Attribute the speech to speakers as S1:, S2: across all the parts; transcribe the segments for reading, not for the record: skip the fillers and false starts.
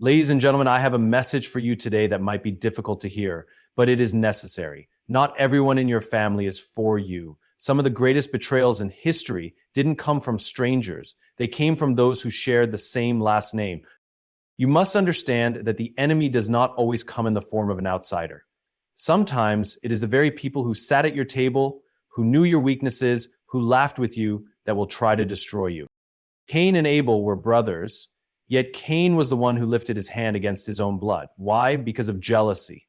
S1: Ladies and gentlemen, I have a message for you today that might be difficult to hear, but it is necessary. Not everyone in your family is for you. Some of the greatest betrayals in history didn't come from strangers. They came from those who shared the same last name. You must understand that the enemy does not always come in the form of an outsider. Sometimes it is the very people who sat at your table, who knew your weaknesses, who laughed with you, that will try to destroy you. Cain and Abel were brothers, yet Cain was the one who lifted his hand against his own blood. Why? Because of jealousy.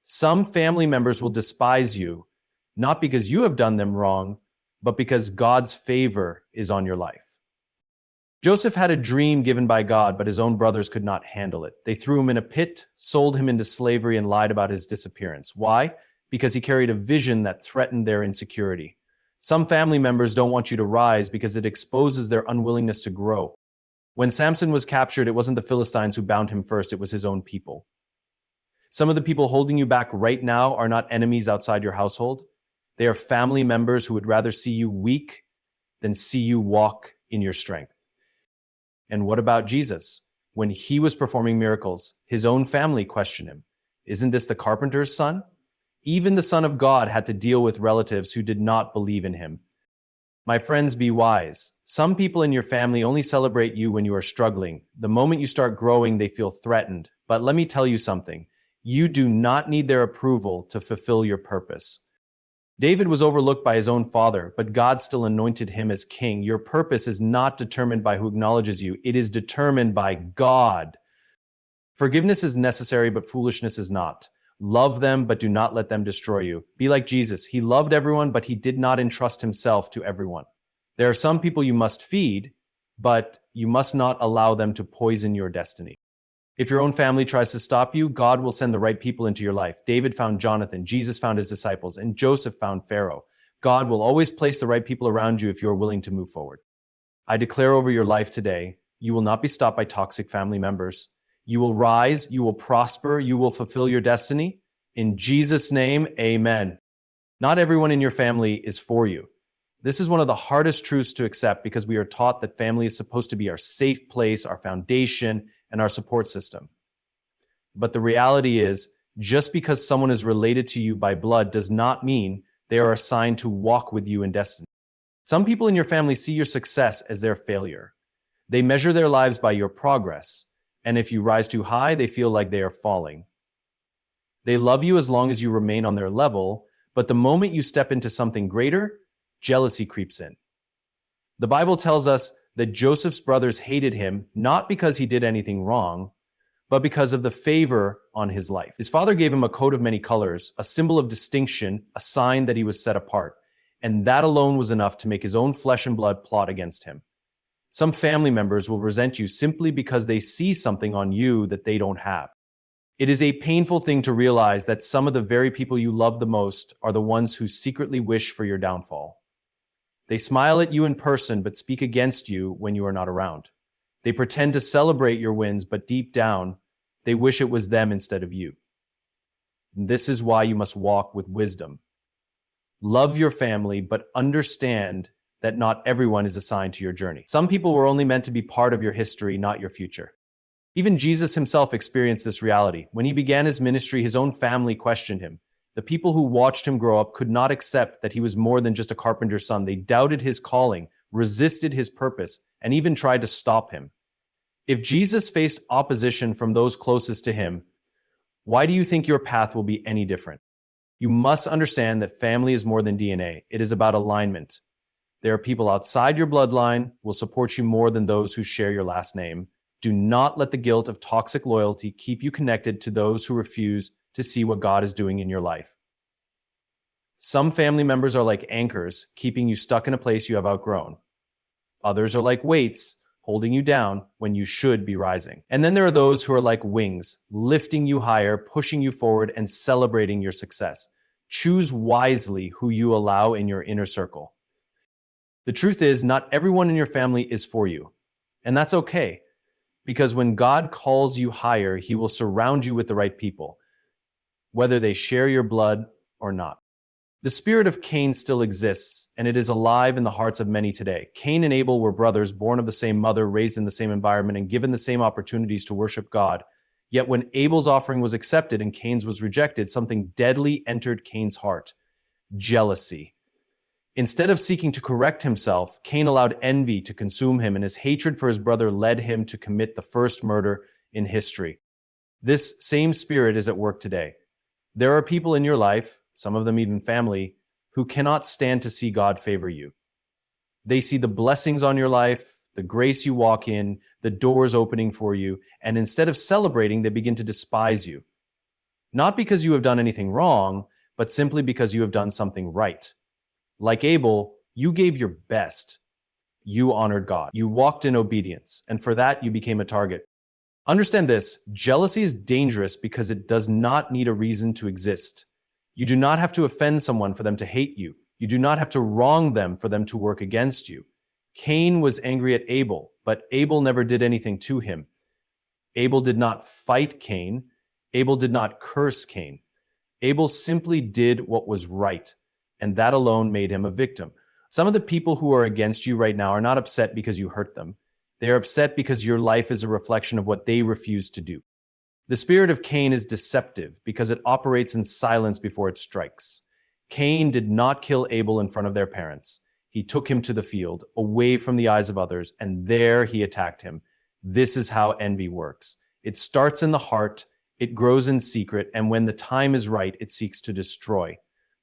S1: Some family members will despise you, not because you have done them wrong, but because God's favor is on your life. Joseph had a dream given by God, but his own brothers could not handle it. They threw him in a pit, sold him into slavery, and lied about his disappearance. Why? Because he carried a vision that threatened their insecurity. Some family members don't want you to rise because it exposes their unwillingness to grow. When Samson was captured, it wasn't the Philistines who bound him first, it was his own people. Some of the people holding you back right now are not enemies outside your household. They are family members who would rather see you weak than see you walk in your strength. And what about Jesus? When he was performing miracles, his own family questioned him. Isn't this the carpenter's son? Even the Son of God had to deal with relatives who did not believe in him. My friends, be wise. Some people in your family only celebrate you when you are struggling. The moment you start growing, they feel threatened. But let me tell you something. You do not need their approval to fulfill your purpose. David was overlooked by his own father, but God still anointed him as king. Your purpose is not determined by who acknowledges you. It is determined by God. Forgiveness is necessary, but foolishness is not. Love them, but do not let them destroy you. Be like Jesus. He loved everyone, but he did not entrust himself to everyone. There are some people you must feed, but you must not allow them to poison your destiny. If your own family tries to stop you, God will send the right people into your life. David found Jonathan, Jesus found his disciples, and Joseph found Pharaoh. God will always place the right people around you if you are willing to move forward. I declare over your life today, you will not be stopped by toxic family members. You will rise, you will prosper, you will fulfill your destiny. In Jesus' name, amen. Not everyone in your family is for you. This is one of the hardest truths to accept because we are taught that family is supposed to be our safe place, our foundation, and our support system. But the reality is, just because someone is related to you by blood does not mean they are assigned to walk with you in destiny. Some people in your family see your success as their failure. They measure their lives by your progress. And if you rise too high, they feel like they are falling. They love you as long as you remain on their level, but the moment you step into something greater, jealousy creeps in. The Bible tells us that Joseph's brothers hated him not because he did anything wrong, but because of the favor on his life. His father gave him a coat of many colors, a symbol of distinction, a sign that he was set apart, and that alone was enough to make his own flesh and blood plot against him. Some family members will resent you simply because they see something on you that they don't have. It is a painful thing to realize that some of the very people you love the most are the ones who secretly wish for your downfall. They smile at you in person but speak against you when you are not around. They pretend to celebrate your wins, but deep down, they wish it was them instead of you. And this is why you must walk with wisdom. Love your family, but understand that not everyone is assigned to your journey. Some people were only meant to be part of your history, not your future. Even Jesus himself experienced this reality. When he began his ministry, his own family questioned him. The people who watched him grow up could not accept that he was more than just a carpenter's son. They doubted his calling, resisted his purpose, and even tried to stop him. If Jesus faced opposition from those closest to him, why do you think your path will be any different? You must understand that family is more than DNA. It is about alignment. There are people outside your bloodline who will support you more than those who share your last name. Do not let the guilt of toxic loyalty keep you connected to those who refuse to see what God is doing in your life. Some family members are like anchors, keeping you stuck in a place you have outgrown. Others are like weights, holding you down when you should be rising. And then there are those who are like wings, lifting you higher, pushing you forward, and celebrating your success. Choose wisely who you allow in your inner circle. The truth is, not everyone in your family is for you. And that's okay, because when God calls you higher, he will surround you with the right people, whether they share your blood or not. The spirit of Cain still exists, and it is alive in the hearts of many today. Cain and Abel were brothers, born of the same mother, raised in the same environment, and given the same opportunities to worship God. Yet when Abel's offering was accepted and Cain's was rejected, something deadly entered Cain's heart: jealousy. Instead of seeking to correct himself, Cain allowed envy to consume him, and his hatred for his brother led him to commit the first murder in history. This same spirit is at work today. There are people in your life, some of them even family, who cannot stand to see God favor you. They see the blessings on your life, the grace you walk in, the doors opening for you, and instead of celebrating, they begin to despise you. Not because you have done anything wrong, but simply because you have done something right. Like Abel, you gave your best. You honored God. You walked in obedience, and for that, you became a target. Understand this: jealousy is dangerous because it does not need a reason to exist. You do not have to offend someone for them to hate you. You do not have to wrong them for them to work against you. Cain was angry at Abel, but Abel never did anything to him. Abel did not fight Cain. Abel did not curse Cain. Abel simply did what was right, and that alone made him a victim. Some of the people who are against you right now are not upset because you hurt them. They are upset because your life is a reflection of what they refuse to do. The spirit of Cain is deceptive because it operates in silence before it strikes. Cain did not kill Abel in front of their parents. He took him to the field, away from the eyes of others, and there he attacked him. This is how envy works. It starts in the heart, it grows in secret, and when the time is right, it seeks to destroy.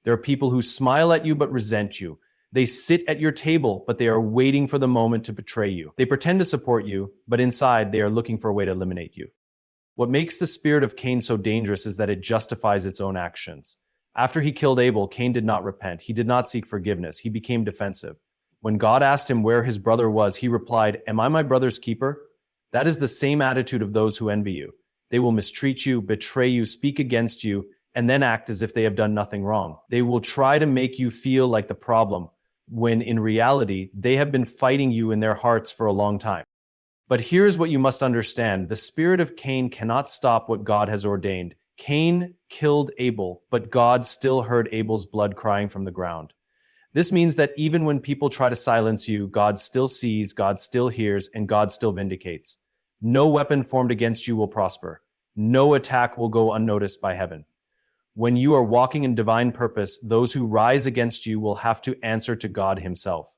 S1: There are people who smile at you but resent you. They sit at your table, but they are waiting for the moment to betray you. They pretend to support you, but inside they are looking for a way to eliminate you. What makes the spirit of Cain so dangerous is that it justifies its own actions. After he killed Abel, Cain did not repent. He did not seek forgiveness. He became defensive. When God asked him where his brother was, he replied, "Am I my brother's keeper?" That is the same attitude of those who envy you. They will mistreat you, betray you, speak against you, and then act as if they have done nothing wrong. They will try to make you feel like the problem, when in reality, they have been fighting you in their hearts for a long time. But here's what you must understand: the spirit of Cain cannot stop what God has ordained. Cain killed Abel, but God still heard Abel's blood crying from the ground. This means that even when people try to silence you, God still sees, God still hears, and God still vindicates. No weapon formed against you will prosper. No attack will go unnoticed by heaven. When you are walking in divine purpose, those who rise against you will have to answer to God himself.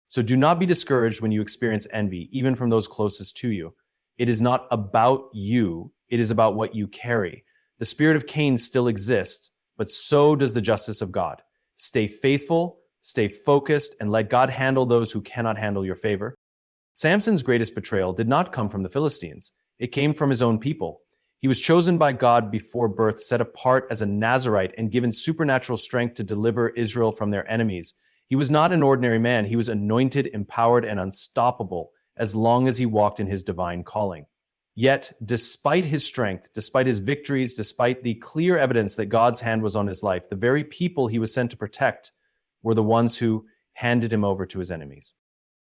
S1: So do not be discouraged when you experience envy, even from those closest to you. It is not about you, it is about what you carry. The spirit of Cain still exists, but so does the justice of God. Stay faithful, stay focused, and let God handle those who cannot handle your favor. Samson's greatest betrayal did not come from the Philistines. It came from his own people. He was chosen by God before birth, set apart as a Nazirite, and given supernatural strength to deliver Israel from their enemies. He was not an ordinary man. He was anointed, empowered, and unstoppable as long as he walked in his divine calling. Yet, despite his strength, despite his victories, despite the clear evidence that God's hand was on his life, the very people he was sent to protect were the ones who handed him over to his enemies.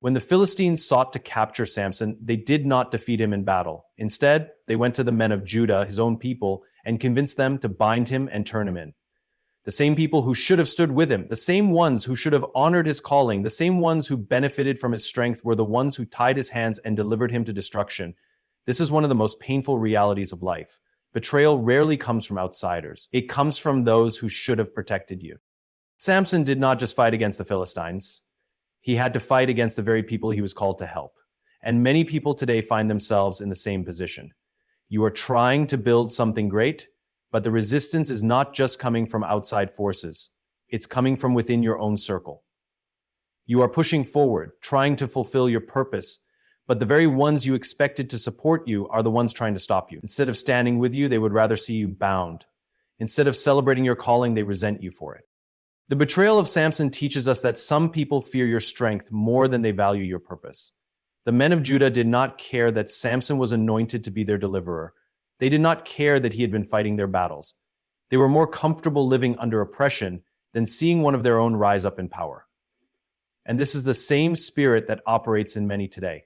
S1: When the Philistines sought to capture Samson, they did not defeat him in battle. Instead, they went to the men of Judah, his own people, and convinced them to bind him and turn him in. The same people who should have stood with him, the same ones who should have honored his calling, the same ones who benefited from his strength were the ones who tied his hands and delivered him to destruction. This is one of the most painful realities of life. Betrayal rarely comes from outsiders. It comes from those who should have protected you. Samson did not just fight against the Philistines. He had to fight against the very people he was called to help. And many people today find themselves in the same position. You are trying to build something great, but the resistance is not just coming from outside forces. It's coming from within your own circle. You are pushing forward, trying to fulfill your purpose, but the very ones you expected to support you are the ones trying to stop you. Instead of standing with you, they would rather see you bound. Instead of celebrating your calling, they resent you for it. The betrayal of Samson teaches us that some people fear your strength more than they value your purpose. The men of Judah did not care that Samson was anointed to be their deliverer. They did not care that he had been fighting their battles. They were more comfortable living under oppression than seeing one of their own rise up in power. And this is the same spirit that operates in many today.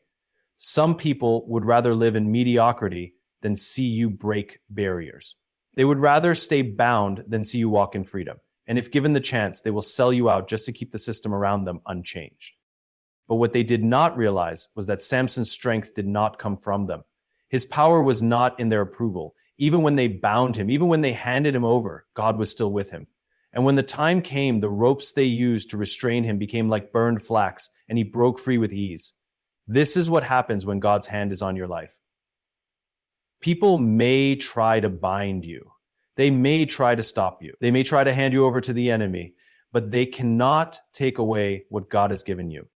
S1: Some people would rather live in mediocrity than see you break barriers. They would rather stay bound than see you walk in freedom. And if given the chance, they will sell you out just to keep the system around them unchanged. But what they did not realize was that Samson's strength did not come from them. His power was not in their approval. Even when they bound him, even when they handed him over, God was still with him. And when the time came, the ropes they used to restrain him became like burned flax, and he broke free with ease. This is what happens when God's hand is on your life. People may try to bind you. They may try to stop you. They may try to hand you over to the enemy, but they cannot take away what God has given you.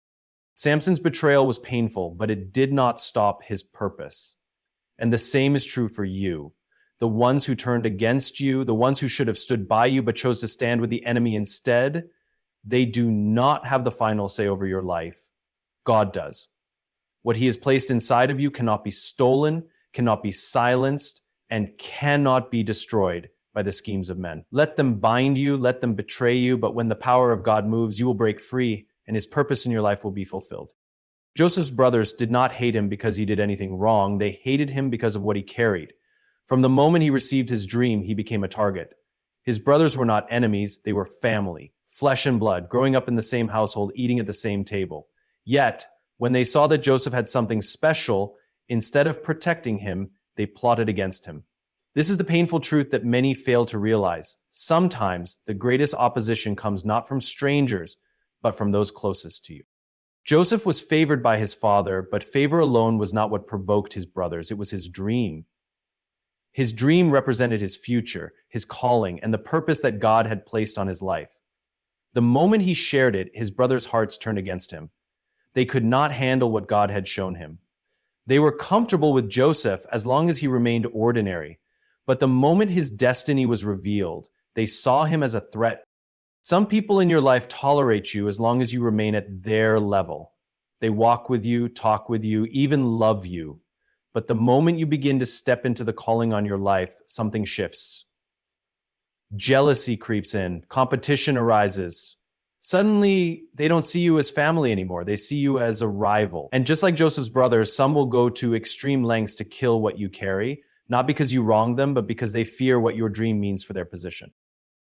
S1: Samson's betrayal was painful, but it did not stop his purpose. And the same is true for you. The ones who turned against you, the ones who should have stood by you but chose to stand with the enemy instead, they do not have the final say over your life. God does. What he has placed inside of you cannot be stolen, cannot be silenced, and cannot be destroyed by the schemes of men. Let them bind you, let them betray you, but when the power of God moves, you will break free, and his purpose in your life will be fulfilled. Joseph's brothers did not hate him because he did anything wrong. They hated him because of what he carried. From the moment he received his dream, he became a target. His brothers were not enemies, they were family, flesh and blood, growing up in the same household, eating at the same table. Yet, when they saw that Joseph had something special, instead of protecting him, they plotted against him. This is the painful truth that many fail to realize. Sometimes the greatest opposition comes not from strangers, but from those closest to you. Joseph was favored by his father, but favor alone was not what provoked his brothers. It was his dream. His dream represented his future, his calling, and the purpose that God had placed on his life. The moment he shared it, his brothers' hearts turned against him. They could not handle what God had shown him. They were comfortable with Joseph as long as he remained ordinary. But the moment his destiny was revealed, they saw him as a threat. Some people in your life tolerate you as long as you remain at their level. They walk with you, talk with you, even love you. But the moment you begin to step into the calling on your life, something shifts. Jealousy creeps in, competition arises. Suddenly, they don't see you as family anymore. They see you as a rival. And just like Joseph's brothers, some will go to extreme lengths to kill what you carry, not because you wronged them, but because they fear what your dream means for their position.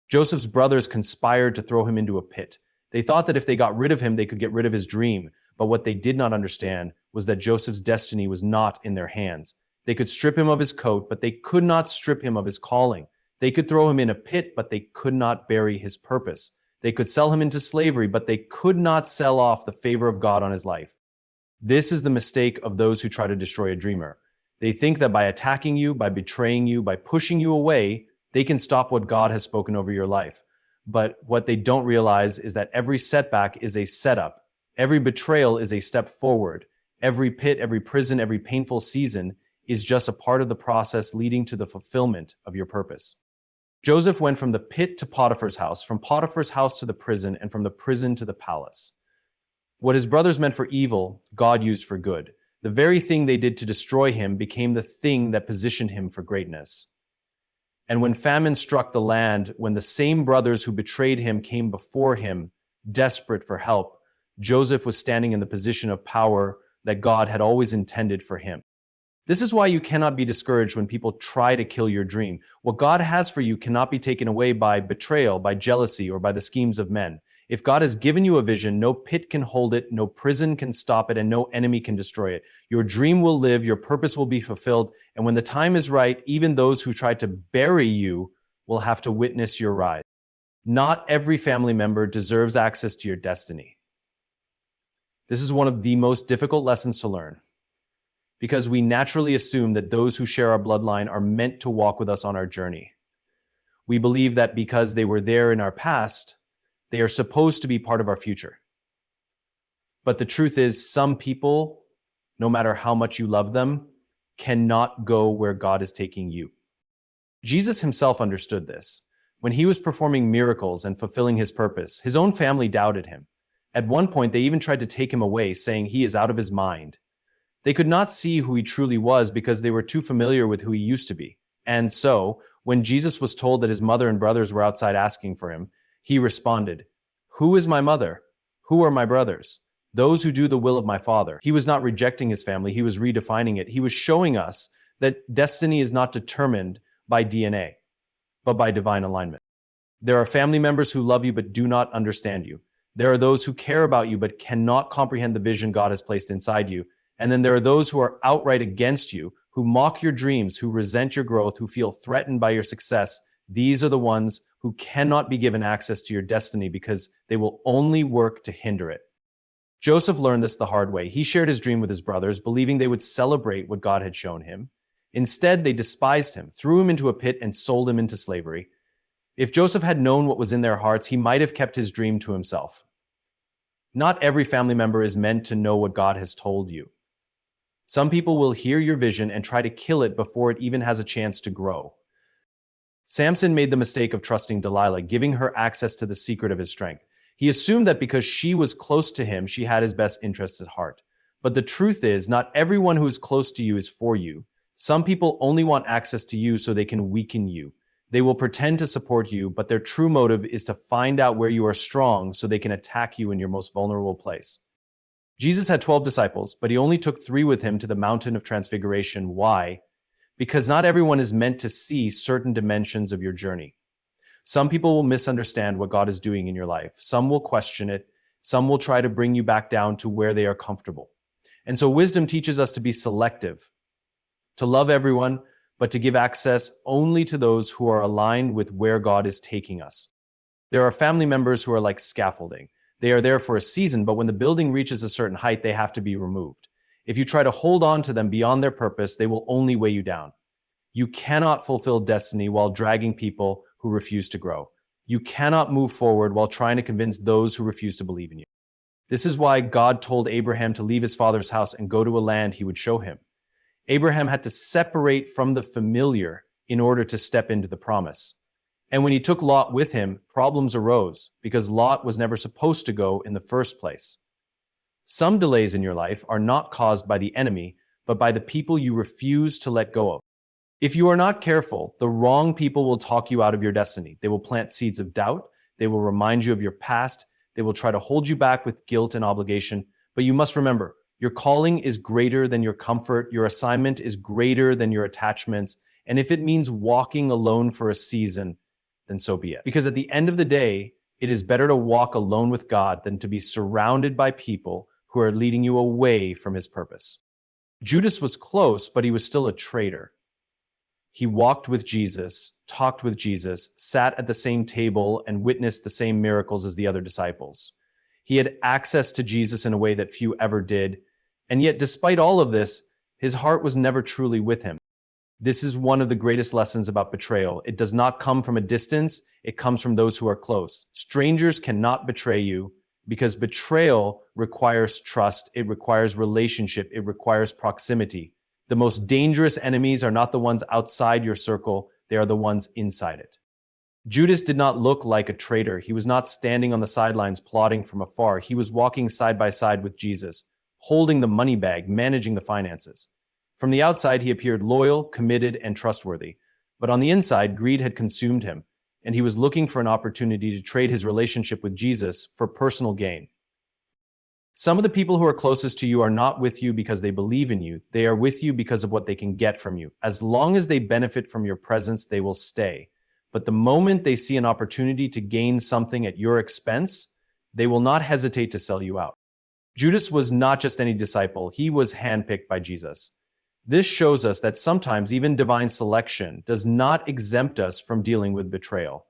S1: Joseph's brothers conspired to throw him into a pit. They thought that if they got rid of him, they could get rid of his dream. But what they did not understand was that Joseph's destiny was not in their hands. They could strip him of his coat, but they could not strip him of his calling. They could throw him in a pit, but they could not bury his purpose. They could sell him into slavery, but they could not sell off the favor of God on his life. This is the mistake of those who try to destroy a dreamer. They think that by attacking you, by betraying you, by pushing you away, they can stop what God has spoken over your life. But what they don't realize is that every setback is a setup. Every betrayal is a step forward. Every pit, every prison, every painful season is just a part of the process leading to the fulfillment of your purpose. Joseph went from the pit to Potiphar's house, from Potiphar's house to the prison, and from the prison to the palace. What his brothers meant for evil, God used for good. The very thing they did to destroy him became the thing that positioned him for greatness. And when famine struck the land, when the same brothers who betrayed him came before him, desperate for help, Joseph was standing in the position of power that God had always intended for him. This is why you cannot be discouraged when people try to kill your dream. What God has for you cannot be taken away by betrayal, by jealousy, or by the schemes of men. If God has given you a vision, no pit can hold it, no prison can stop it, and no enemy can destroy it. Your dream will live, your purpose will be fulfilled, and when the time is right, even those who try to bury you will have to witness your rise. Not every family member deserves access to your destiny. This is one of the most difficult lessons to learn, because we naturally assume that those who share our bloodline are meant to walk with us on our journey. We believe that because they were there in our past, they are supposed to be part of our future. But the truth is, some people, no matter how much you love them, cannot go where God is taking you. Jesus himself understood this. When he was performing miracles and fulfilling his purpose, his own family doubted him. At one point, they even tried to take him away, saying he is out of his mind. They could not see who he truly was because they were too familiar with who he used to be. And so, when Jesus was told that his mother and brothers were outside asking for him, he responded, "Who is my mother? Who are my brothers? Those who do the will of my Father." He was not rejecting his family, he was redefining it. He was showing us that destiny is not determined by DNA, but by divine alignment. There are family members who love you but do not understand you. There are those who care about you but cannot comprehend the vision God has placed inside you. And then there are those who are outright against you, who mock your dreams, who resent your growth, who feel threatened by your success. These are the ones who cannot be given access to your destiny because they will only work to hinder it. Joseph learned this the hard way. He shared his dream with his brothers, believing they would celebrate what God had shown him. Instead, they despised him, threw him into a pit, and sold him into slavery. If Joseph had known what was in their hearts, he might have kept his dream to himself. Not every family member is meant to know what God has told you. Some people will hear your vision and try to kill it before it even has a chance to grow. Samson made the mistake of trusting Delilah, giving her access to the secret of his strength. He assumed that because she was close to him, she had his best interests at heart. But the truth is, not everyone who is close to you is for you. Some people only want access to you so they can weaken you. They will pretend to support you, but their true motive is to find out where you are strong so they can attack you in your most vulnerable place. Jesus had 12 disciples, but he only took 3 with him to the mountain of transfiguration. Why? Because not everyone is meant to see certain dimensions of your journey. Some people will misunderstand what God is doing in your life. Some will question it. Some will try to bring you back down to where they are comfortable. And so wisdom teaches us to be selective, to love everyone, but to give access only to those who are aligned with where God is taking us. There are family members who are like scaffolding. They are there for a season, but when the building reaches a certain height, they have to be removed. If you try to hold on to them beyond their purpose, they will only weigh you down. You cannot fulfill destiny while dragging people who refuse to grow. You cannot move forward while trying to convince those who refuse to believe in you. This is why God told Abraham to leave his father's house and go to a land he would show him. Abraham had to separate from the familiar in order to step into the promise. And when he took Lot with him, problems arose because Lot was never supposed to go in the first place. Some delays in your life are not caused by the enemy, but by the people you refuse to let go of. If you are not careful, the wrong people will talk you out of your destiny. They will plant seeds of doubt. They will remind you of your past. They will try to hold you back with guilt and obligation. But you must remember, your calling is greater than your comfort. Your assignment is greater than your attachments. And if it means walking alone for a season, then so be it. Because at the end of the day, it is better to walk alone with God than to be surrounded by people who are leading you away from his purpose. Judas was close, but he was still a traitor. He walked with Jesus, talked with Jesus, sat at the same table, and witnessed the same miracles as the other disciples. He had access to Jesus in a way that few ever did, and yet despite all of this, his heart was never truly with him. This is one of the greatest lessons about betrayal. It does not come from a distance, it comes from those who are close. Strangers cannot betray you because betrayal requires trust, it requires relationship, it requires proximity. The most dangerous enemies are not the ones outside your circle, they are the ones inside it. Judas did not look like a traitor. He was not standing on the sidelines plotting from afar. He was walking side by side with Jesus, holding the money bag, managing the finances. From the outside, he appeared loyal, committed, and trustworthy. But on the inside, greed had consumed him, and he was looking for an opportunity to trade his relationship with Jesus for personal gain. Some of the people who are closest to you are not with you because they believe in you. They are with you because of what they can get from you. As long as they benefit from your presence, they will stay. But the moment they see an opportunity to gain something at your expense, they will not hesitate to sell you out. Judas was not just any disciple. He was handpicked by Jesus. This shows us that sometimes even divine selection does not exempt us from dealing with betrayal.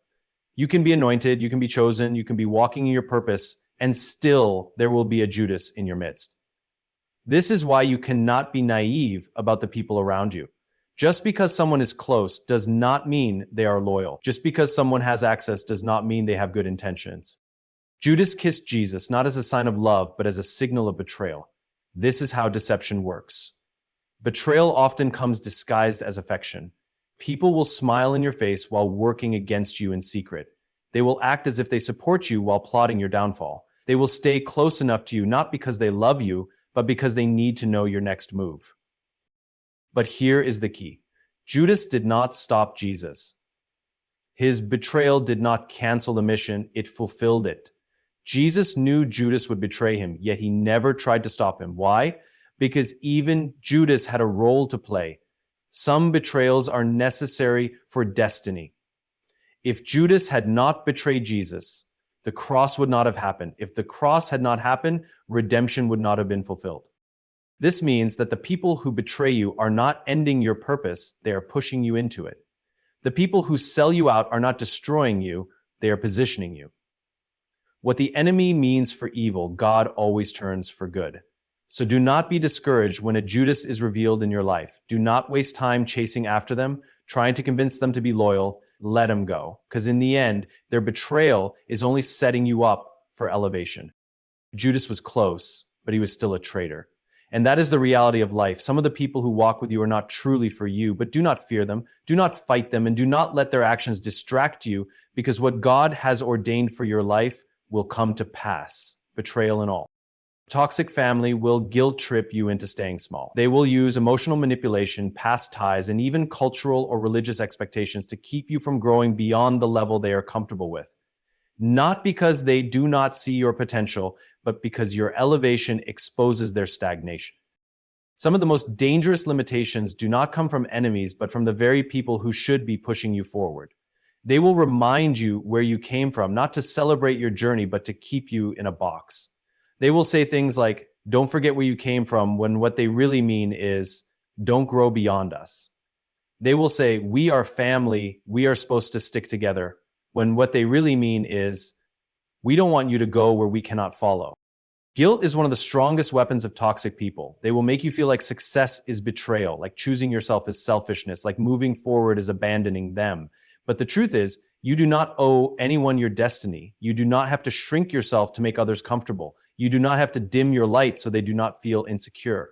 S1: You can be anointed, you can be chosen, you can be walking in your purpose, and still there will be a Judas in your midst. This is why you cannot be naive about the people around you. Just because someone is close does not mean they are loyal. Just because someone has access does not mean they have good intentions. Judas kissed Jesus not as a sign of love, but as a signal of betrayal. This is how deception works. Betrayal often comes disguised as affection. People will smile in your face while working against you in secret. They will act as if they support you while plotting your downfall. They will stay close enough to you not because they love you, but because they need to know your next move. But here is the key. Judas did not stop Jesus. His betrayal did not cancel the mission, it fulfilled it. Jesus knew Judas would betray him, yet he never tried to stop him. Why? Because even Judas had a role to play. Some betrayals are necessary for destiny. If Judas had not betrayed Jesus, the cross would not have happened. If the cross had not happened, redemption would not have been fulfilled. This means that the people who betray you are not ending your purpose, they are pushing you into it. The people who sell you out are not destroying you, they are positioning you. What the enemy means for evil, God always turns for good. So do not be discouraged when a Judas is revealed in your life. Do not waste time chasing after them, trying to convince them to be loyal. Let them go. Because in the end, their betrayal is only setting you up for elevation. Judas was close, but he was still a traitor. And that is the reality of life. Some of the people who walk with you are not truly for you, but do not fear them, do not fight them, and do not let their actions distract you, because what God has ordained for your life will come to pass, betrayal and all. Toxic family will guilt trip you into staying small. They will use emotional manipulation, past ties, and even cultural or religious expectations to keep you from growing beyond the level they are comfortable with. Not because they do not see your potential, but because your elevation exposes their stagnation. Some of the most dangerous limitations do not come from enemies, but from the very people who should be pushing you forward. They will remind you where you came from, not to celebrate your journey, but to keep you in a box. They will say things like, "Don't forget where you came from," when what they really mean is, "Don't grow beyond us." They will say, "We are family, we are supposed to stick together," when what they really mean is, "We don't want you to go where we cannot follow." Guilt is one of the strongest weapons of toxic people. They will make you feel like success is betrayal, like choosing yourself is selfishness, like moving forward is abandoning them. But the truth is, you do not owe anyone your destiny. You do not have to shrink yourself to make others comfortable. You do not have to dim your light so they do not feel insecure.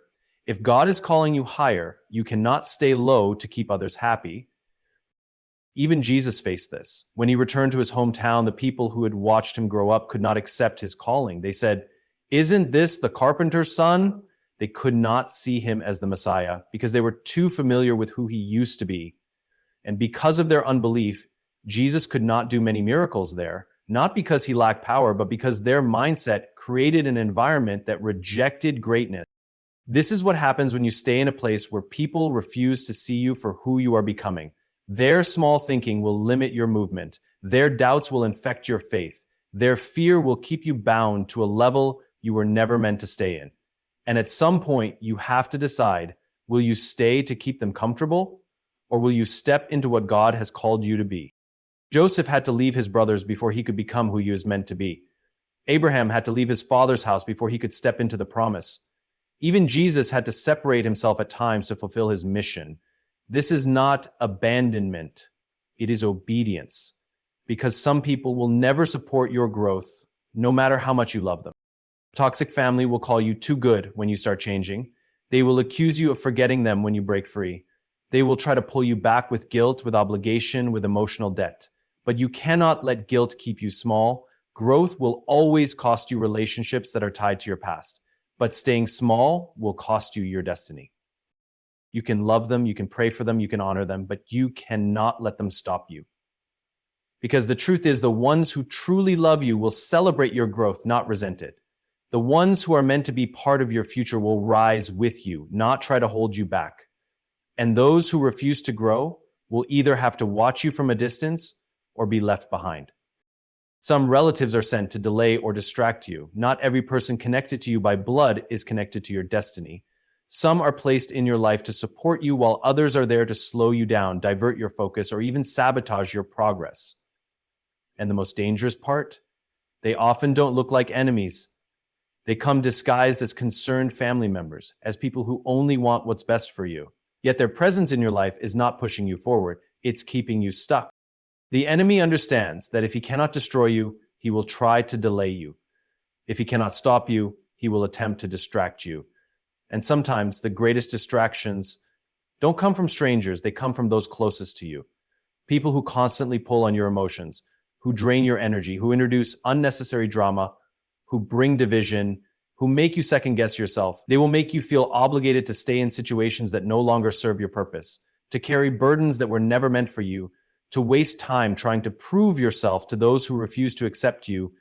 S1: If God is calling you higher, you cannot stay low to keep others happy. Even Jesus faced this. When he returned to his hometown, the people who had watched him grow up could not accept his calling. They said, "Isn't this the carpenter's son?" They could not see him as the Messiah because they were too familiar with who he used to be. And because of their unbelief, Jesus could not do many miracles there, not because he lacked power, but because their mindset created an environment that rejected greatness. This is what happens when you stay in a place where people refuse to see you for who you are becoming. Their small thinking will limit your movement. Their doubts will infect your faith. Their fear will keep you bound to a level you were never meant to stay in. And at some point, you have to decide, will you stay to keep them comfortable, or will you step into what God has called you to be? Joseph had to leave his brothers before he could become who he was meant to be. Abraham had to leave his father's house before he could step into the promise. Even Jesus had to separate himself at times to fulfill his mission. This is not abandonment, it is obedience. Because some people will never support your growth, no matter how much you love them. Toxic family will call you too good when you start changing. They will accuse you of forgetting them when you break free. They will try to pull you back with guilt, with obligation, with emotional debt. But you cannot let guilt keep you small. Growth will always cost you relationships that are tied to your past. But staying small will cost you your destiny. You can love them, you can pray for them, you can honor them, but you cannot let them stop you. Because the truth is, the ones who truly love you will celebrate your growth, not resent it. The ones who are meant to be part of your future will rise with you, not try to hold you back. And those who refuse to grow will either have to watch you from a distance or be left behind. Some relatives are sent to delay or distract you. Not every person connected to you by blood is connected to your destiny. Some are placed in your life to support you, while others are there to slow you down, divert your focus, or even sabotage your progress. And the most dangerous part? They often don't look like enemies. They come disguised as concerned family members, as people who only want what's best for you. Yet their presence in your life is not pushing you forward, it's keeping you stuck. The enemy understands that if he cannot destroy you, he will try to delay you. If he cannot stop you, he will attempt to distract you. And sometimes the greatest distractions don't come from strangers, they come from those closest to you. People who constantly pull on your emotions, who drain your energy, who introduce unnecessary drama, who bring division, who make you second guess yourself. They will make you feel obligated to stay in situations that no longer serve your purpose, to carry burdens that were never meant for you, to waste time trying to prove yourself to those who refuse to accept you.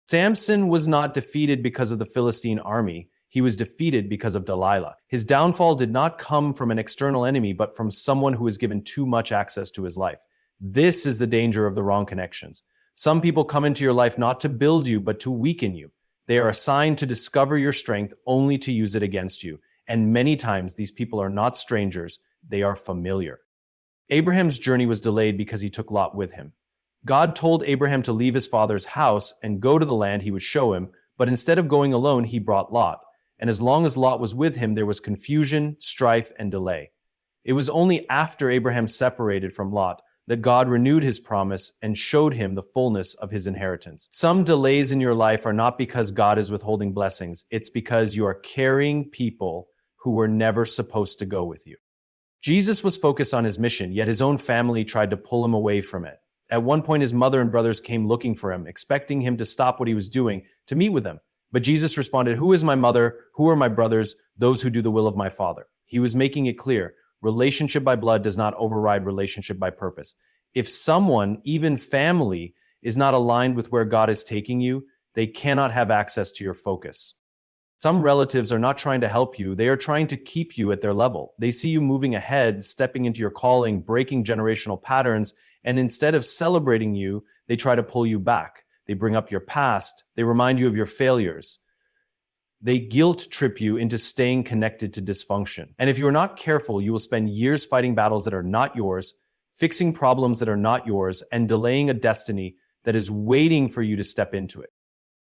S1: Samson was not defeated because of the Philistine army. He was defeated because of Delilah. His downfall did not come from an external enemy, but from someone who was given too much access to his life. This is the danger of the wrong connections. Some people come into your life not to build you, but to weaken you. They are assigned to discover your strength only to use it against you. And many times these people are not strangers, they are familiar. Abraham's journey was delayed because he took Lot with him. God told Abraham to leave his father's house and go to the land he would show him, but instead of going alone, he brought Lot. And as long as Lot was with him, there was confusion, strife, and delay. It was only after Abraham separated from Lot that God renewed his promise and showed him the fullness of his inheritance. Some delays in your life are not because God is withholding blessings. It's because you are carrying people who were never supposed to go with you. Jesus was focused on his mission, yet his own family tried to pull him away from it. At one point, his mother and brothers came looking for him, expecting him to stop what he was doing to meet with them. But Jesus responded, "Who is my mother? Who are my brothers? Those who do the will of my Father." He was making it clear, relationship by blood does not override relationship by purpose. If someone, even family, is not aligned with where God is taking you, they cannot have access to your focus. Some relatives are not trying to help you, they are trying to keep you at their level. They see you moving ahead, stepping into your calling, breaking generational patterns, and instead of celebrating you, they try to pull you back. They bring up your past, they remind you of your failures. They guilt trip you into staying connected to dysfunction. And if you are not careful, you will spend years fighting battles that are not yours, fixing problems that are not yours, and delaying a destiny that is waiting for you to step into it.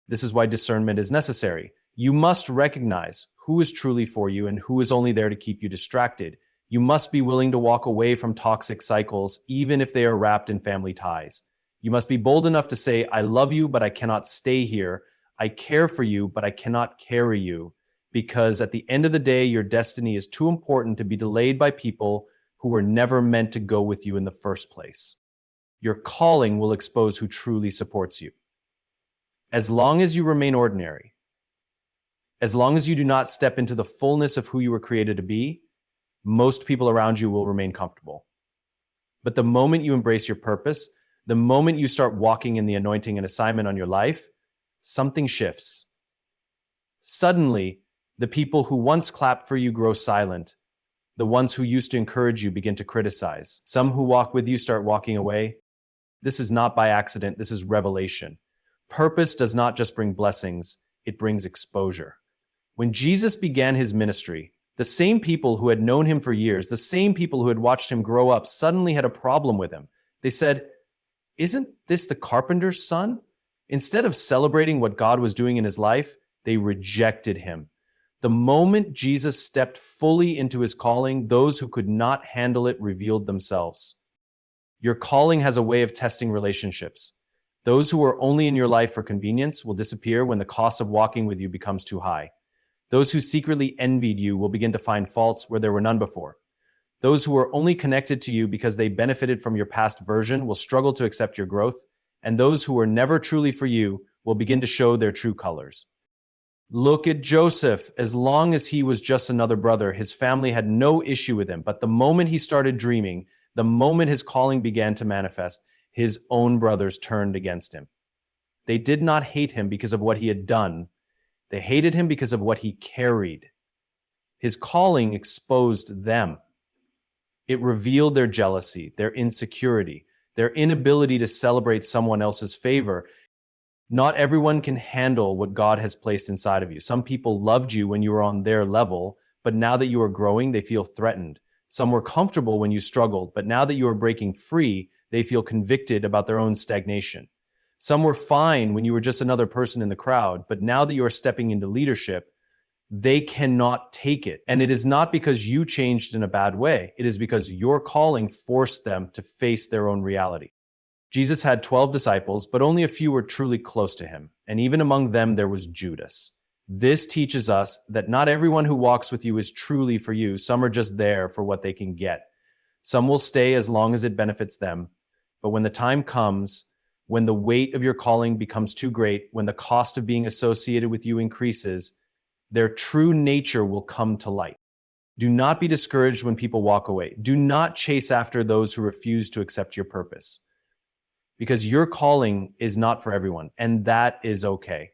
S1: This is why discernment is necessary. You must recognize who is truly for you and who is only there to keep you distracted. You must be willing to walk away from toxic cycles, even if they are wrapped in family ties. You must be bold enough to say, "I love you, but I cannot stay here. I care for you, but I cannot carry you." Because at the end of the day, your destiny is too important to be delayed by people who were never meant to go with you in the first place. Your calling will expose who truly supports you. As long as you remain ordinary, as long as you do not step into the fullness of who you were created to be, most people around you will remain comfortable. But the moment you embrace your purpose, the moment you start walking in the anointing and assignment on your life, something shifts. Suddenly, the people who once clapped for you grow silent. The ones who used to encourage you begin to criticize. Some who walk with you start walking away. This is not by accident, this is revelation. Purpose does not just bring blessings, it brings exposure. When Jesus began his ministry, the same people who had known him for years, the same people who had watched him grow up, suddenly had a problem with him. They said, "Isn't this the carpenter's son?" Instead of celebrating what God was doing in his life, they rejected him. The moment Jesus stepped fully into his calling, those who could not handle it revealed themselves. Your calling has a way of testing relationships. Those who are only in your life for convenience will disappear when the cost of walking with you becomes too high. Those who secretly envied you will begin to find faults where there were none before. Those who are only connected to you because they benefited from your past version will struggle to accept your growth, and those who were never truly for you will begin to show their true colors. Look at Joseph. As long as he was just another brother, his family had no issue with him. But the moment he started dreaming, the moment his calling began to manifest, his own brothers turned against him. They did not hate him because of what he had done. They hated him because of what he carried. His calling exposed them. It revealed their jealousy, their insecurity, their inability to celebrate someone else's favor. Not everyone can handle what God has placed inside of you. Some people loved you when you were on their level, but now that you are growing, they feel threatened. Some were comfortable when you struggled, but now that you are breaking free, they feel convicted about their own stagnation. Some were fine when you were just another person in the crowd, but now that you are stepping into leadership, they cannot take it. And it is not because you changed in a bad way. It is because your calling forced them to face their own reality. Jesus had 12 disciples, but only a few were truly close to him. And even among them, there was Judas. This teaches us that not everyone who walks with you is truly for you. Some are just there for what they can get. Some will stay as long as it benefits them. But when the time comes, when the weight of your calling becomes too great, when the cost of being associated with you increases, their true nature will come to light. Do not be discouraged when people walk away. Do not chase after those who refuse to accept your purpose, because your calling is not for everyone, and that is okay.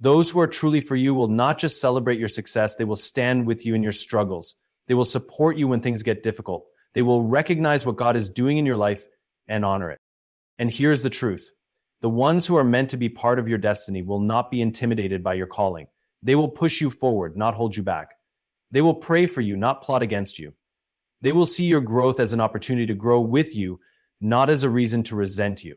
S1: Those who are truly for you will not just celebrate your success, they will stand with you in your struggles. They will support you when things get difficult. They will recognize what God is doing in your life and honor it. And here's the truth. The ones who are meant to be part of your destiny will not be intimidated by your calling. They will push you forward, not hold you back. They will pray for you, not plot against you. They will see your growth as an opportunity to grow with you, not as a reason to resent you.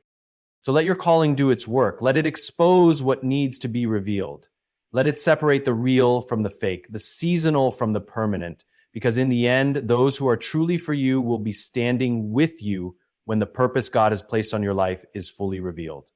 S1: So let your calling do its work. Let it expose what needs to be revealed. Let it separate the real from the fake, the seasonal from the permanent, because in the end, those who are truly for you will be standing with you when the purpose God has placed on your life is fully revealed.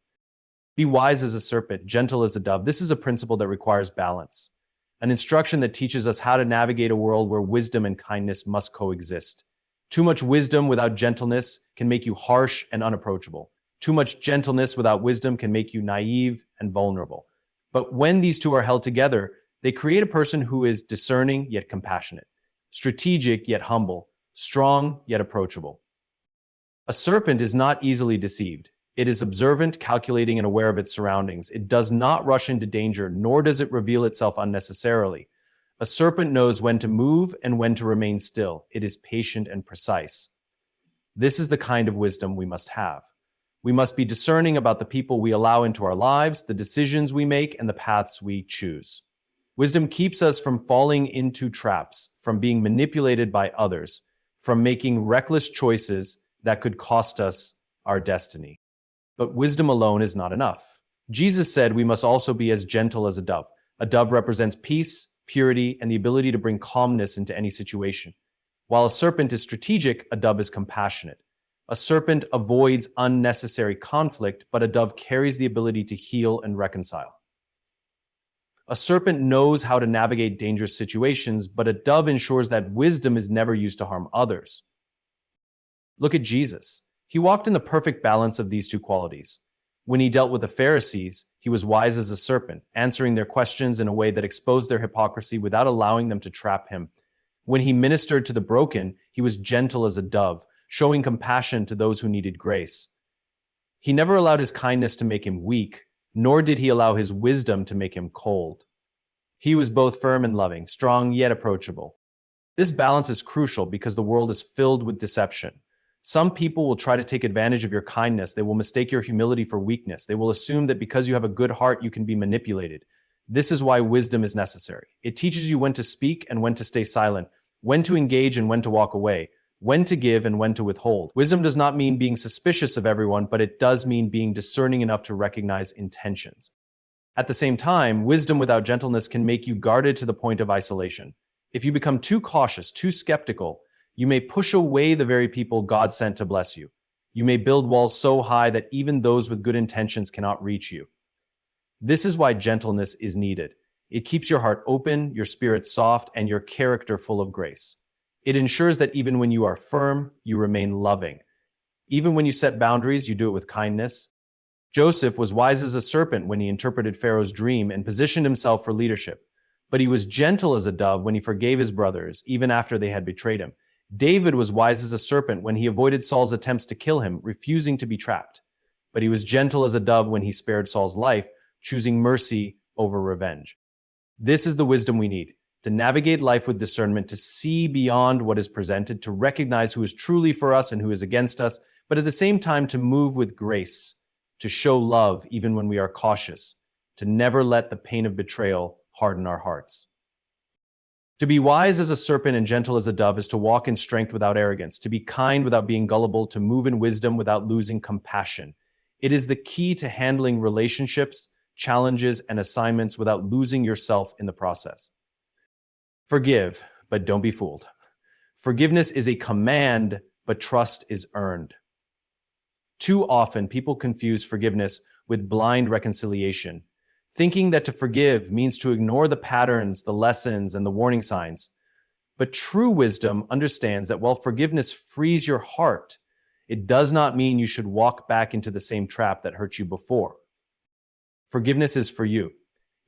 S1: Be wise as a serpent, gentle as a dove. This is a principle that requires balance, an instruction that teaches us how to navigate a world where wisdom and kindness must coexist. Too much wisdom without gentleness can make you harsh and unapproachable. Too much gentleness without wisdom can make you naive and vulnerable. But when these two are held together, they create a person who is discerning yet compassionate, strategic yet humble, strong yet approachable. A serpent is not easily deceived. It is observant, calculating, and aware of its surroundings. It does not rush into danger, nor does it reveal itself unnecessarily. A serpent knows when to move and when to remain still. It is patient and precise. This is the kind of wisdom we must have. We must be discerning about the people we allow into our lives, the decisions we make, and the paths we choose. Wisdom keeps us from falling into traps, from being manipulated by others, from making reckless choices that could cost us our destiny. But wisdom alone is not enough. Jesus said we must also be as gentle as a dove. A dove represents peace, purity, and the ability to bring calmness into any situation. While a serpent is strategic, a dove is compassionate. A serpent avoids unnecessary conflict, but a dove carries the ability to heal and reconcile. A serpent knows how to navigate dangerous situations, but a dove ensures that wisdom is never used to harm others. Look at Jesus. He walked in the perfect balance of these two qualities. When he dealt with the Pharisees, he was wise as a serpent, answering their questions in a way that exposed their hypocrisy without allowing them to trap him. When he ministered to the broken, he was gentle as a dove, showing compassion to those who needed grace. He never allowed his kindness to make him weak, nor did he allow his wisdom to make him cold. He was both firm and loving, strong yet approachable. This balance is crucial because the world is filled with deception. Some people will try to take advantage of your kindness. They will mistake your humility for weakness. They will assume that because you have a good heart, you can be manipulated. This is why wisdom is necessary. It teaches you when to speak and when to stay silent, when to engage and when to walk away, when to give and when to withhold. Wisdom does not mean being suspicious of everyone, but it does mean being discerning enough to recognize intentions. At the same time, wisdom without gentleness can make you guarded to the point of isolation. If you become too cautious, too skeptical, you may push away the very people God sent to bless you. You may build walls so high that even those with good intentions cannot reach you. This is why gentleness is needed. It keeps your heart open, your spirit soft, and your character full of grace. It ensures that even when you are firm, you remain loving. Even when you set boundaries, you do it with kindness. Joseph was wise as a serpent when he interpreted Pharaoh's dream and positioned himself for leadership. But he was gentle as a dove when he forgave his brothers, even after they had betrayed him. David was wise as a serpent when he avoided Saul's attempts to kill him, refusing to be trapped. But he was gentle as a dove when he spared Saul's life, choosing mercy over revenge. This is the wisdom we need, to navigate life with discernment, to see beyond what is presented, to recognize who is truly for us and who is against us, but at the same time to move with grace, to show love even when we are cautious, to never let the pain of betrayal harden our hearts. To be wise as a serpent and gentle as a dove is to walk in strength without arrogance, to be kind without being gullible, to move in wisdom without losing compassion. It is the key to handling relationships, challenges, and assignments without losing yourself in the process. Forgive, but don't be fooled. Forgiveness is a command, but trust is earned. Too often, people confuse forgiveness with blind reconciliation, thinking that to forgive means to ignore the patterns, the lessons, and the warning signs. But true wisdom understands that while forgiveness frees your heart, it does not mean you should walk back into the same trap that hurt you before. Forgiveness is for you.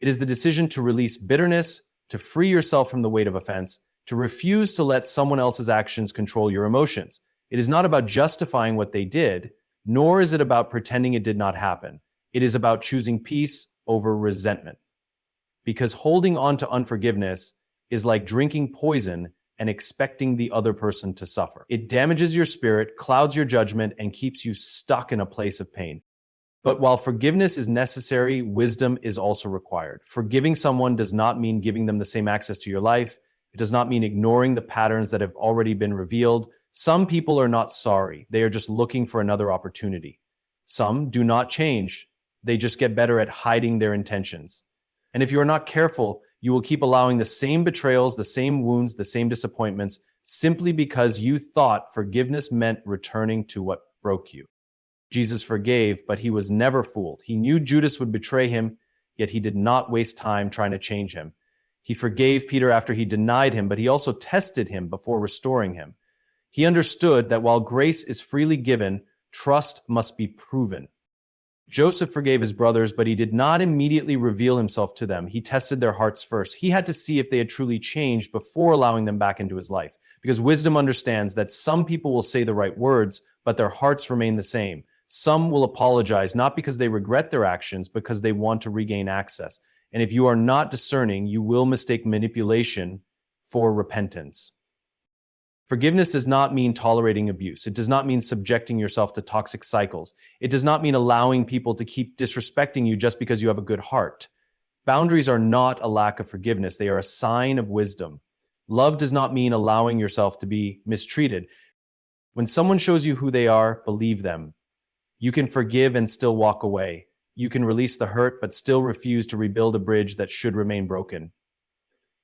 S1: It is the decision to release bitterness, to free yourself from the weight of offense, to refuse to let someone else's actions control your emotions. It is not about justifying what they did, nor is it about pretending it did not happen. It is about choosing peace over resentment. Because holding on to unforgiveness is like drinking poison and expecting the other person to suffer. It damages your spirit, clouds your judgment, and keeps you stuck in a place of pain. But while forgiveness is necessary, wisdom is also required. Forgiving someone does not mean giving them the same access to your life. It does not mean ignoring the patterns that have already been revealed. Some people are not sorry. They are just looking for another opportunity. Some do not change. They just get better at hiding their intentions. And if you are not careful, you will keep allowing the same betrayals, the same wounds, the same disappointments, simply because you thought forgiveness meant returning to what broke you. Jesus forgave, but he was never fooled. He knew Judas would betray him, yet he did not waste time trying to change him. He forgave Peter after he denied him, but he also tested him before restoring him. He understood that while grace is freely given, trust must be proven. Joseph forgave his brothers, but he did not immediately reveal himself to them. He tested their hearts first. He had to see if they had truly changed before allowing them back into his life. Because wisdom understands that some people will say the right words, but their hearts remain the same. Some will apologize, not because they regret their actions, because they want to regain access. And if you are not discerning, you will mistake manipulation for repentance. Forgiveness does not mean tolerating abuse. It does not mean subjecting yourself to toxic cycles. It does not mean allowing people to keep disrespecting you just because you have a good heart. Boundaries are not a lack of forgiveness. They are a sign of wisdom. Love does not mean allowing yourself to be mistreated. When someone shows you who they are, believe them. You can forgive and still walk away. You can release the hurt, but still refuse to rebuild a bridge that should remain broken.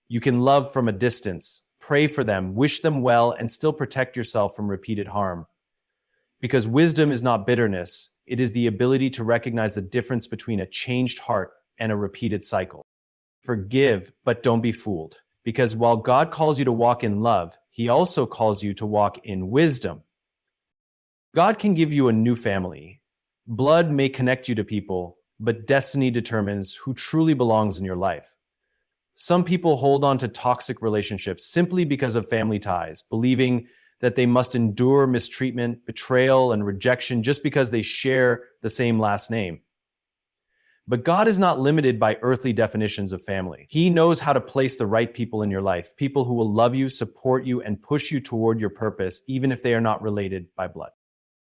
S1: You can love from a distance, pray for them, wish them well, and still protect yourself from repeated harm. Because wisdom is not bitterness, it is the ability to recognize the difference between a changed heart and a repeated cycle. Forgive, but don't be fooled. Because while God calls you to walk in love, he also calls you to walk in wisdom. God can give you a new family. Blood may connect you to people, but destiny determines who truly belongs in your life. Some people hold on to toxic relationships simply because of family ties, believing that they must endure mistreatment, betrayal, and rejection just because they share the same last name. But God is not limited by earthly definitions of family. He knows how to place the right people in your life, people who will love you, support you, and push you toward your purpose, even if they are not related by blood.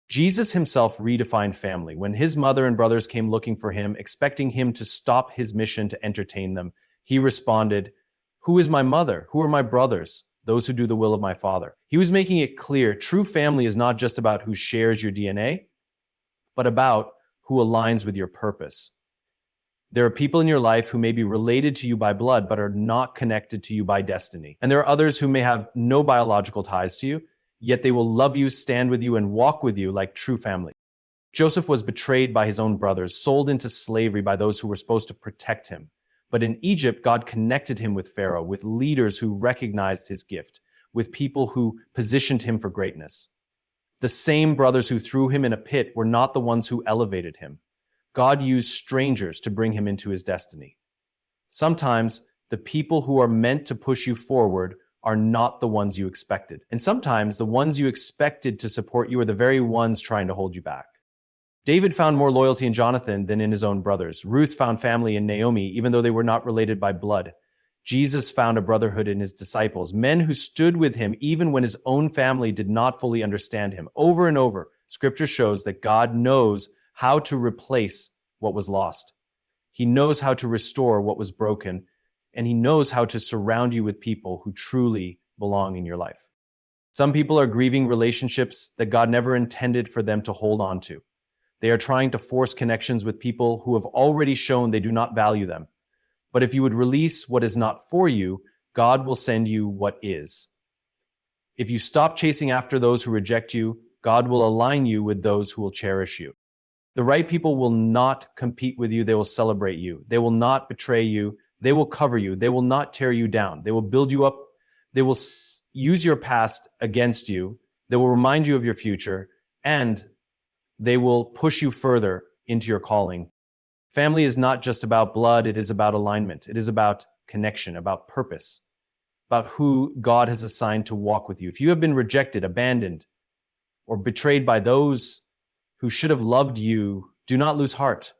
S1: Jesus himself redefined family. When his mother and brothers came looking for him, expecting him to stop his mission to entertain them, he responded, "Who is my mother? Who are my brothers? Those who do the will of my Father." He was making it clear, true family is not just about who shares your DNA, but about who aligns with your purpose. There are people in your life who may be related to you by blood, but are not connected to you by destiny. And there are others who may have no biological ties to you, yet they will love you, stand with you, and walk with you like true family. Joseph was betrayed by his own brothers, sold into slavery by those who were supposed to protect him. But in Egypt, God connected him with Pharaoh, with leaders who recognized his gift, with people who positioned him for greatness. The same brothers who threw him in a pit were not the ones who elevated him. God used strangers to bring him into his destiny. Sometimes the people who are meant to push you forward are not the ones you expected. And sometimes the ones you expected to support you are the very ones trying to hold you back. David found more loyalty in Jonathan than in his own brothers. Ruth found family in Naomi, even though they were not related by blood. Jesus found a brotherhood in his disciples, men who stood with him even when his own family did not fully understand him. Over and over, Scripture shows that God knows how to replace what was lost. He knows how to restore what was broken, and he knows how to surround you with people who truly belong in your life. Some people are grieving relationships that God never intended for them to hold on to. They are trying to force connections with people who have already shown they do not value them. But if you would release what is not for you, God will send you what is. If you stop chasing after those who reject you, God will align you with those who will cherish you. The right people will not compete with you. They will celebrate you. They will not betray you. They will cover you. They will not tear you down. They will build you up. They will use your past against you. They will remind you of your future, and they will push you further into your calling. Family is not just about blood. It is about alignment. It is about connection, about purpose, about who God has assigned to walk with you. If you have been rejected, abandoned, or betrayed by those who should have loved you, do not lose heart,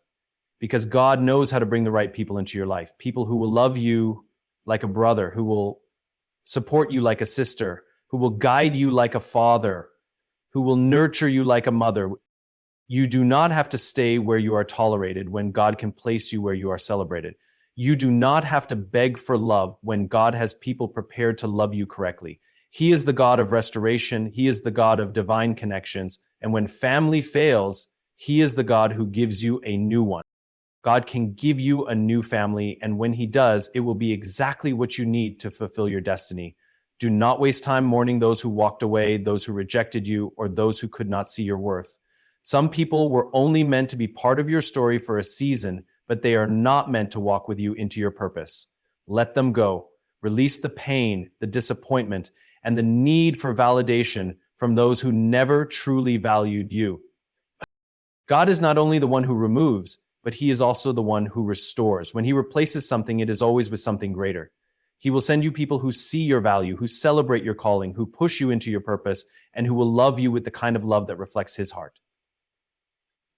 S1: because God knows how to bring the right people into your life. People who will love you like a brother, who will support you like a sister, who will guide you like a father, who will nurture you like a mother. You do not have to stay where you are tolerated when God can place you where you are celebrated. You do not have to beg for love when God has people prepared to love you correctly. He is the God of restoration. He is the God of divine connections. And when family fails, He is the God who gives you a new one. God can give you a new family, and when He does, it will be exactly what you need to fulfill your destiny. Do not waste time mourning those who walked away, those who rejected you, or those who could not see your worth. Some people were only meant to be part of your story for a season, but they are not meant to walk with you into your purpose. Let them go. Release the pain, the disappointment, and the need for validation from those who never truly valued you. God is not only the one who removes, but He is also the one who restores. When He replaces something, it is always with something greater. He will send you people who see your value, who celebrate your calling, who push you into your purpose, and who will love you with the kind of love that reflects His heart.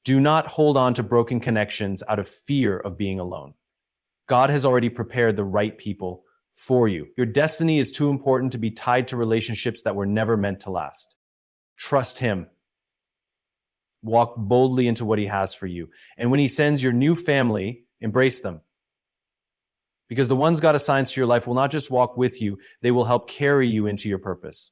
S1: Do not hold on to broken connections out of fear of being alone. God has already prepared the right people for you. Your destiny is too important to be tied to relationships that were never meant to last. Trust Him. Walk boldly into what He has for you. And when He sends your new family, embrace them. Because the ones God assigns to your life will not just walk with you, they will help carry you into your purpose.